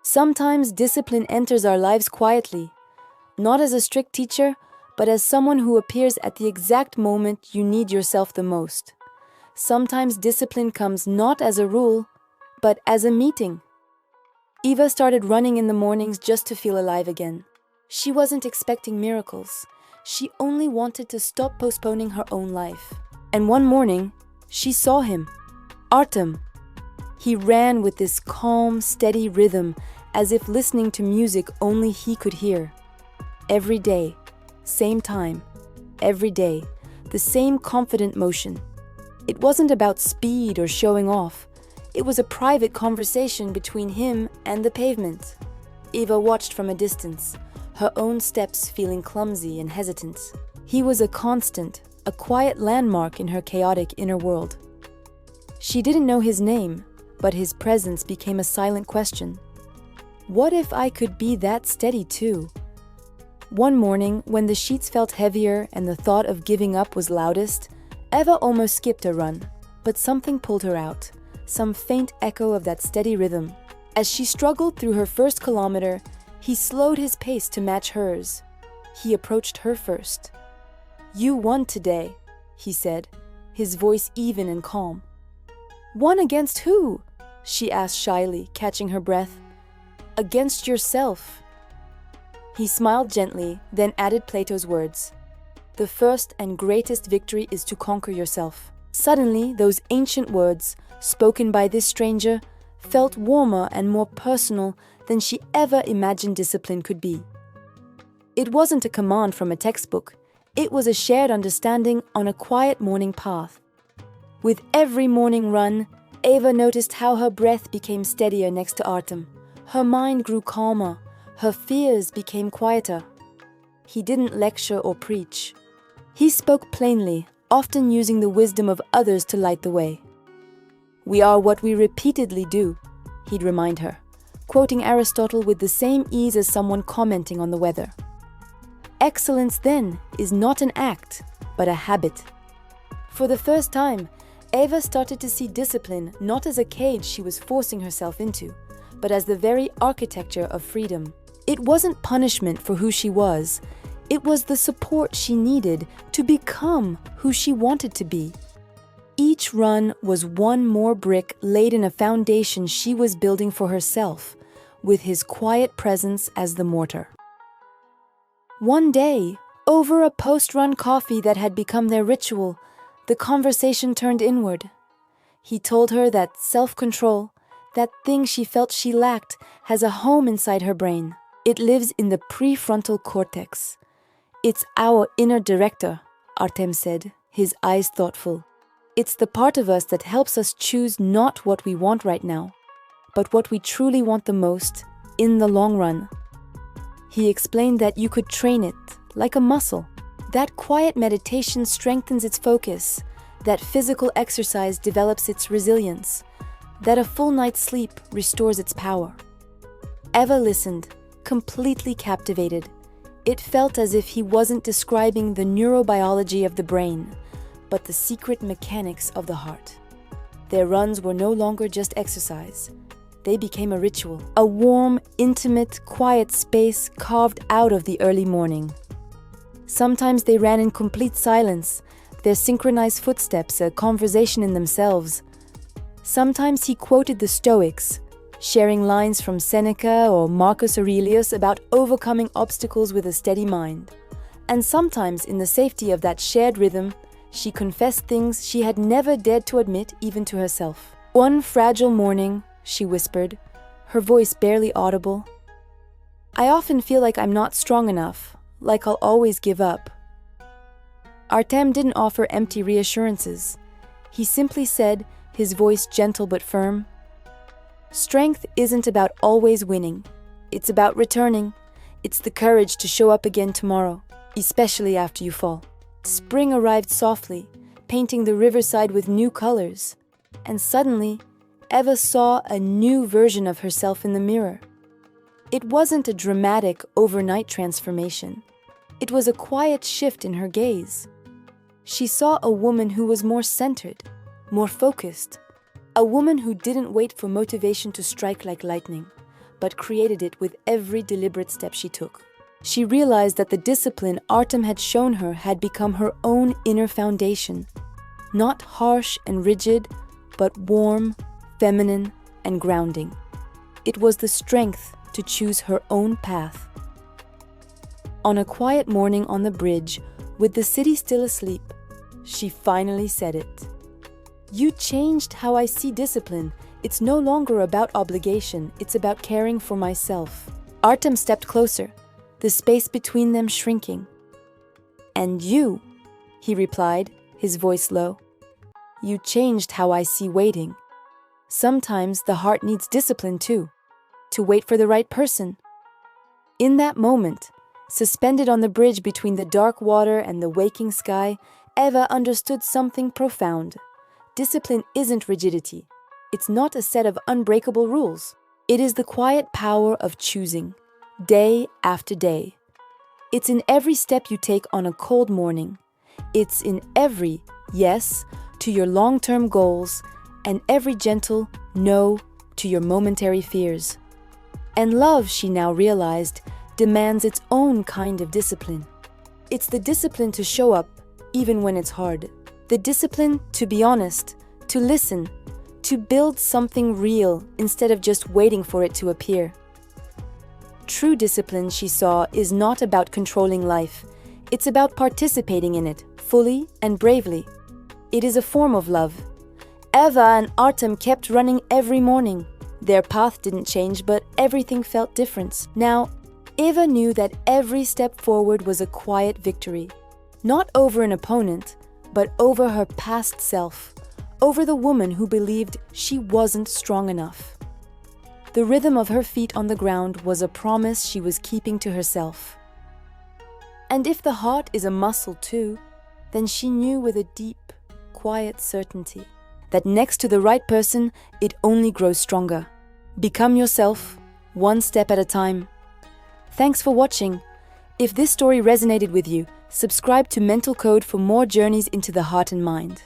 Sometimes discipline enters our lives quietly, not as a strict teacher, but as someone who appears at the exact moment you need yourself the most. Sometimes discipline comes not as a rule, but as a meeting. Eva started running in the mornings just to feel alive again. She wasn't expecting miracles. She only wanted to stop postponing her own life. And one morning, she saw him, Artem. He ran with this calm, steady rhythm, as if listening to music only he could hear. Every day, same time, every day, the same confident motion. It wasn't about speed or showing off. It was a private conversation between him and the pavement. Eva watched from a distance, her own steps feeling clumsy and hesitant. He was a constant, a quiet landmark in her chaotic inner world. She didn't know his name, but his presence became a silent question. What if I could be that steady too? One morning, when the sheets felt heavier and the thought of giving up was loudest, Eva almost skipped a run, but something pulled her out, some faint echo of that steady rhythm. As she struggled through her first kilometer, he slowed his pace to match hers. He approached her first. "You won today," he said, his voice even and calm. "Won against who?" she asked shyly, catching her breath. "Against yourself." He smiled gently, then added Plato's words. "The first and greatest victory is to conquer yourself." Suddenly, those ancient words, spoken by this stranger, felt warmer and more personal than she ever imagined discipline could be. It wasn't a command from a textbook. It was a shared understanding on a quiet morning path. With every morning run, Eva noticed how her breath became steadier next to Artem. Her mind grew calmer. Her fears became quieter. He didn't lecture or preach. He spoke plainly, often using the wisdom of others to light the way. "We are what we repeatedly do," he'd remind her, quoting Aristotle with the same ease as someone commenting on the weather. Excellence, then, is not an act, but a habit. For the first time, Eva started to see discipline not as a cage she was forcing herself into, but as the very architecture of freedom. It wasn't punishment for who she was. It was the support she needed to become who she wanted to be. Each run was one more brick laid in a foundation she was building for herself, with his quiet presence as the mortar. One day, over a post-run coffee that had become their ritual, the conversation turned inward. He told her that self-control, that thing she felt she lacked, has a home inside her brain. It lives in the prefrontal cortex. "It's our inner director," Artem said, his eyes thoughtful. "It's the part of us that helps us choose not what we want right now, but what we truly want the most in the long run." He explained that you could train it, like a muscle. That quiet meditation strengthens its focus, that physical exercise develops its resilience, that a full night's sleep restores its power. Eva listened, completely captivated. It felt as if he wasn't describing the neurobiology of the brain, but the secret mechanics of the heart. Their runs were no longer just exercise. They became a ritual, a warm, intimate, quiet space carved out of the early morning. Sometimes they ran in complete silence, their synchronized footsteps a conversation in themselves. Sometimes he quoted the Stoics, sharing lines from Seneca or Marcus Aurelius about overcoming obstacles with a steady mind. And sometimes, in the safety of that shared rhythm, she confessed things she had never dared to admit even to herself. "One fragile morning," she whispered, her voice barely audible, "I often feel like I'm not strong enough, like I'll always give up." Artem didn't offer empty reassurances. He simply said, his voice gentle but firm, "Strength isn't about always winning. It's about returning. It's the courage to show up again tomorrow, especially after you fall." Spring arrived softly, painting the riverside with new colors. And suddenly, Eva saw a new version of herself in the mirror. It wasn't a dramatic, overnight transformation. It was a quiet shift in her gaze. She saw a woman who was more centered, more focused. A woman who didn't wait for motivation to strike like lightning, but created it with every deliberate step she took. She realized that the discipline Artem had shown her had become her own inner foundation, not harsh and rigid, but warm, feminine, and grounding. It was the strength to choose her own path. On a quiet morning on the bridge, with the city still asleep, she finally said it. "You changed how I see discipline. It's no longer about obligation, it's about caring for myself." Artem stepped closer, the space between them shrinking. "And you," he replied, his voice low. "You changed how I see waiting. Sometimes the heart needs discipline too, to wait for the right person." In that moment, suspended on the bridge between the dark water and the waking sky, Eva understood something profound. Discipline isn't rigidity. It's not a set of unbreakable rules. It is the quiet power of choosing, day after day. It's in every step you take on a cold morning. It's in every yes to your long-term goals and every gentle no to your momentary fears. And love, she now realized, demands its own kind of discipline. It's the discipline to show up even when it's hard. The discipline to be honest, to listen, to build something real instead of just waiting for it to appear. True discipline, she saw, is not about controlling life. It's about participating in it, fully and bravely. It is a form of love. Eva and Artem kept running every morning. Their path didn't change, but everything felt different. Now, Eva knew that every step forward was a quiet victory. Not over an opponent, but over her past self, over the woman who believed she wasn't strong enough. The rhythm of her feet on the ground was a promise she was keeping to herself. And if the heart is a muscle too, then she knew with a deep, quiet certainty that next to the right person, it only grows stronger. Become yourself, one step at a time. Thanks for watching. If this story resonated with you, subscribe to Mental Code for more journeys into the heart and mind.